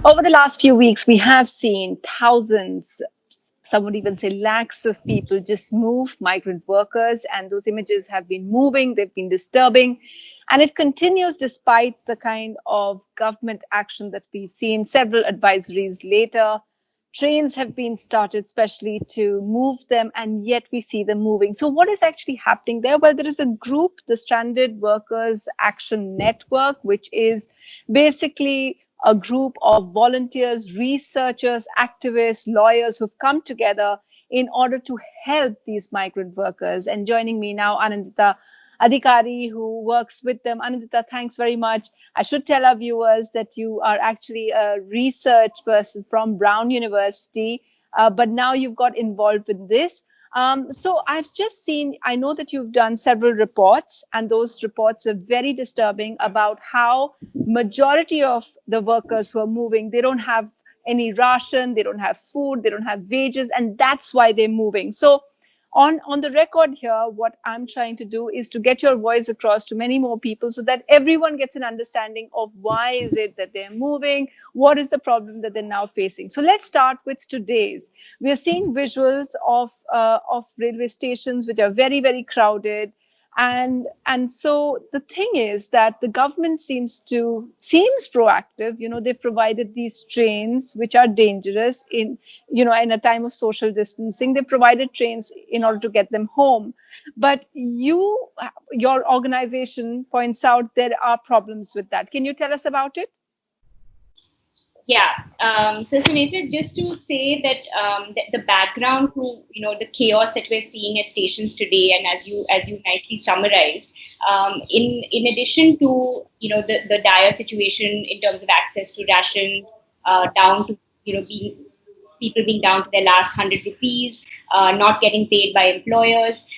Over the last few weeks, we have seen thousands, some would even say lakhs of people just move, migrant workers, and those images have been moving, they've been disturbing. And it continues despite the kind of government action that we've seen. Several advisories later, trains have been started especially to move them, and yet we see them moving. So what is actually happening there? Well, there is a group, the Stranded Workers Action Network, which is basically a group of volunteers, researchers, activists, lawyers who've come together in order to help these migrant workers. And joining me now, Anindita Adhikari, who works with them. Anindita, thanks very much. I should tell our viewers that you are actually a research person from Brown University, but now you've got involved with this. So I've just seen, I know that you've done several reports, and those reports are very disturbing about how majority of the workers who are moving, they don't have any ration, they don't have food, they don't have wages, and that's why they're moving. So on the record here, what I'm trying to do is to get your voice across to many more people so that everyone gets an understanding of why is it that they're moving, what is the problem that they're now facing. So let's start with today's. We are seeing visuals of railway stations which are very, very crowded. And so the thing is that the government seems proactive. They've provided these trains which are dangerous in a time of social distancing. They provided trains in order to get them home, but your organization points out there are problems with that. Can you tell us about it? Yeah. So Sunetra, just to say that the background to the chaos that we're seeing at stations today, and as you nicely summarized, in addition to the dire situation in terms of access to rations, down to being people being down to their last 100 rupees, not getting paid by employers.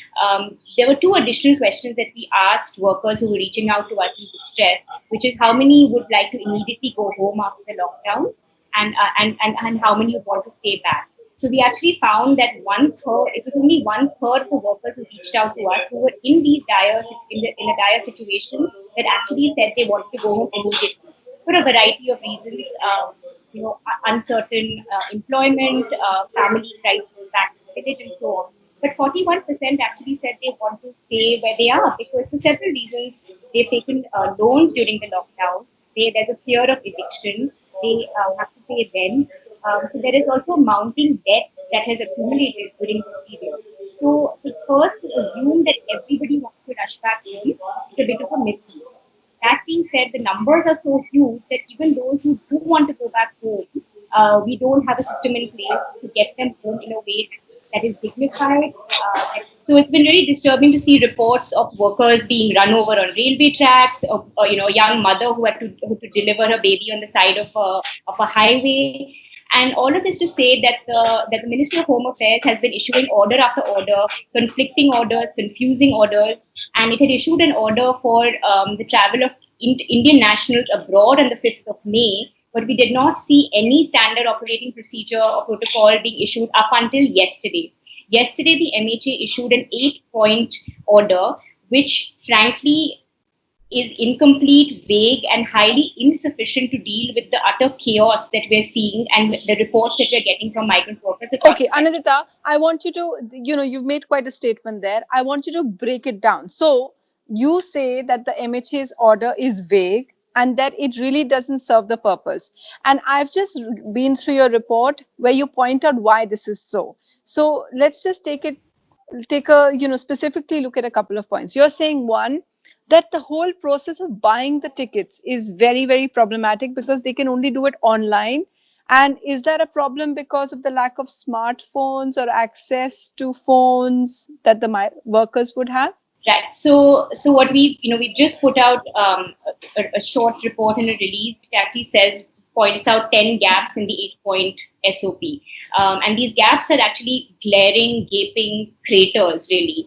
There were two additional questions that we asked workers who were reaching out to us in distress, which is how many would like to immediately go home after the lockdown, and how many would want to stay back. So we actually found that it was only one third of the workers who reached out to us who were in a dire situation that actually said they wanted to go home immediately for a variety of reasons. Uncertain employment, family crisis back in the village, and so on. But 41% actually said they want to stay where they are because for several reasons they've taken loans during the lockdown. There's a fear of eviction. They have to pay rent. So there is also mounting debt that has accumulated during this period. So first to assume that everybody wants to rush back home is a bit of a mislead. That being said, the numbers are so huge that even those who do want to go back home, we don't have a system in place to get them home in a way that is dignified. So it's been really disturbing to see reports of workers being run over on railway tracks, of a young mother who had to deliver her baby on the side of a highway. And all of this to say that the Ministry of Home Affairs has been issuing order after order, conflicting orders, confusing orders, and it had issued an order for the travel of Indian nationals abroad on the 5th of May, but we did not see any standard operating procedure or protocol being issued up until yesterday. Yesterday, the MHA issued an 8-point order, which frankly is incomplete, vague, and highly insufficient to deal with the utter chaos that we're seeing and the reports that we're getting from migrant workers across Okay, the country. Anindita, I want you to, you've made quite a statement there. I want you to break it down. So you say that the MHA's order is vague and that it really doesn't serve the purpose. And I've just been through your report where you point out why this is so. So let's just take a, specifically look at a couple of points. You're saying one, that the whole process of buying the tickets is very, very problematic because they can only do it online. And is that a problem because of the lack of smartphones or access to phones that the workers would have? Right. So what we just put out a short report and a release which actually points out 10 gaps in the 8-point SOP, and these gaps are actually glaring, gaping craters, really,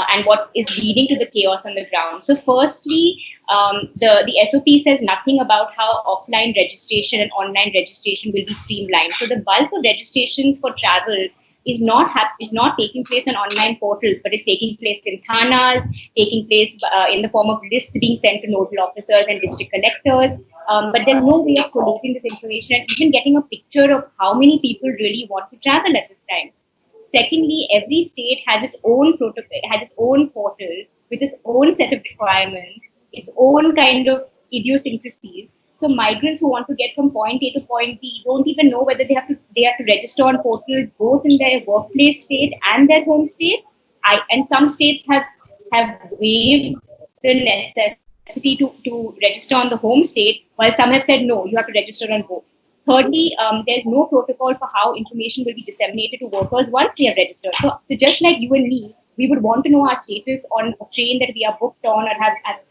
and what is leading to the chaos on the ground. So, firstly, the SOP says nothing about how offline registration and online registration will be streamlined. So, the bulk of registrations for travel is not taking place on online portals, but it's taking place in thanas, taking place in the form of lists being sent to nodal officers and district collectors. But there's no way of collating this information and even getting a picture of how many people really want to travel at this time. Secondly, every state has its own protocol, has its own portal with its own set of requirements, its own kind of idiosyncrasies. So migrants who want to get from point A to point B don't even know whether they have to register on portals both in their workplace state and their home state. And some states have waived the necessity to register on the home state, while some have said no, you have to register on both. Thirdly, there's no protocol for how information will be disseminated to workers once they have registered. So just like you and me, we would want to know our status on a train that we are booked on or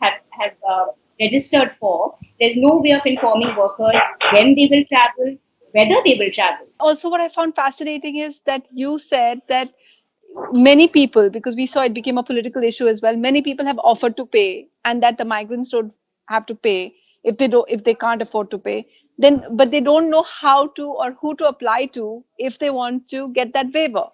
have registered for. There's no way of informing workers when they will travel, whether they will travel. Also, what I found fascinating is that you said that many people, because we saw it became a political issue as well, many people have offered to pay, and that the migrants don't have to pay if they can't afford to pay. Then, but they don't know how to or who to apply to if they want to get that waiver.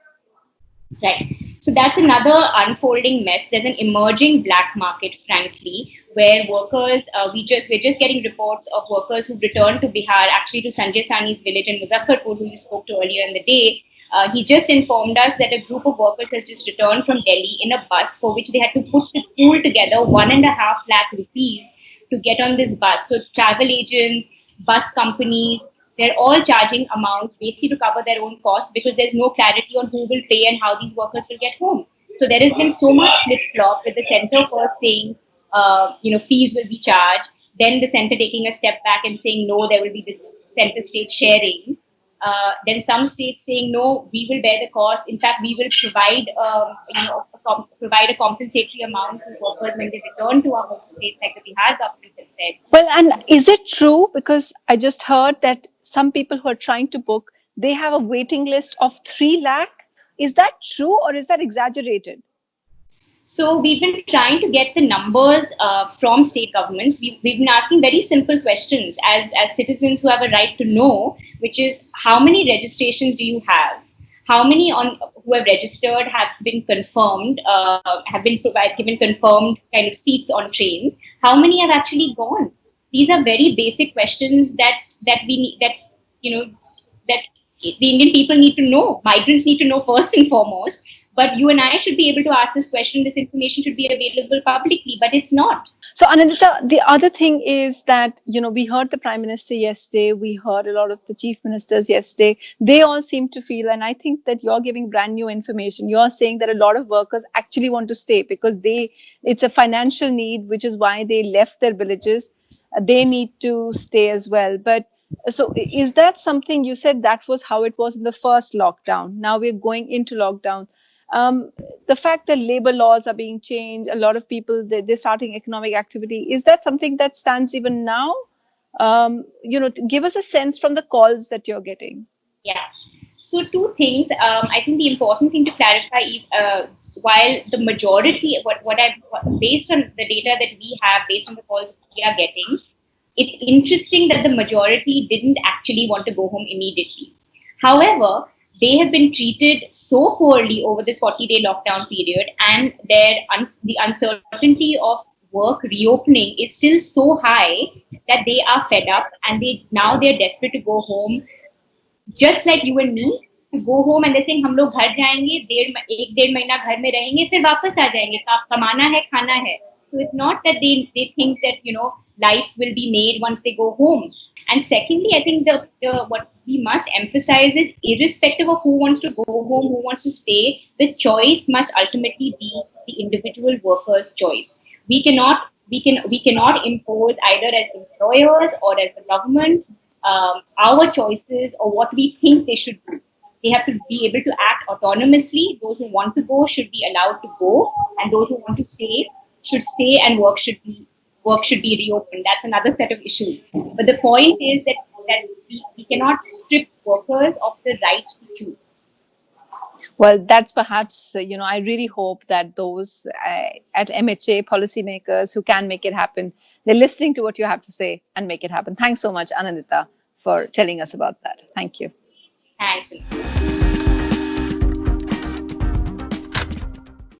Right. So that's another unfolding mess. There's an emerging black market, frankly, where workers, we're just getting reports of workers who returned to Bihar, actually to Sanjay Sani's village in Muzaffarpur, who you spoke to earlier in the day. He just informed us that a group of workers has just returned from Delhi in a bus for which they had to pool together 1.5 lakh rupees to get on this bus. So travel agents, bus companies, they're all charging amounts basically to cover their own costs because there's no clarity on who will pay and how these workers will get home. So there has been so much flip flop with the center first saying, fees will be charged, then the center taking a step back and saying, no, there will be this center state sharing. Then some states saying, no, we will bear the cost. In fact, we will provide a compensatory amount to workers when they return to our home states, like the Bihar government has said. Well, and is it true? Because I just heard that some people who are trying to book, they have a waiting list of 3 lakh. Is that true or is that exaggerated? So we've been trying to get the numbers from state governments. We've been asking very simple questions as citizens who have a right to know, which is how many registrations do you have? How many on who have registered have been confirmed, have been given confirmed kind of seats on trains? How many have actually gone? These are very basic questions that we need you know that the Indian people need to know. Migrants need to know first and foremost. But you and I should be able to ask this question. This information should be available publicly, but it's not. So, Anindita, the other thing is that, we heard the Prime Minister yesterday, we heard a lot of the chief ministers yesterday. They all seem to feel, and I think that you're giving brand new information. You're saying that a lot of workers actually want to stay because it's a financial need, which is why they left their villages. They need to stay as well. But so is that something you said that was how it was in the first lockdown? Now we're going into lockdown. Um, the fact that labor laws are being changed, a lot of people they're starting economic activity. Is that something that stands even now? Give us a sense from the calls that you're getting. Yeah. So two things. I think the important thing to clarify, while the majority, based on the data that we have, based on the calls we are getting, it's interesting that the majority didn't actually want to go home immediately. However, they have been treated so poorly over this 40-day lockdown period, and the uncertainty of work reopening is still so high that they are fed up and they're desperate to go home, just like you and me, to go home and they're saying हम लोग घर जाएंगे, 1.5 महीना घर में रहेंगे, फिर वापस आ जाएंगे, कमाना है, खाना है. So it's not that they think that life will be made once they go home. And secondly, I think the what we must emphasize is, irrespective of who wants to go home, who wants to stay, the choice must ultimately be the individual worker's choice. We cannot impose, either as employers or as the government, our choices or what we think they should do. They have to be able to act autonomously. Those who want to go should be allowed to go, and those who want to stay should stay, and work should be reopened. That's another set of issues. But the point is that we cannot strip workers of the right to choose. Well, that's perhaps, I really hope that those at MHA, policymakers who can make it happen, they're listening to what you have to say and make it happen. Thanks so much, Anindita, for telling us about that. Thank you. Thanks.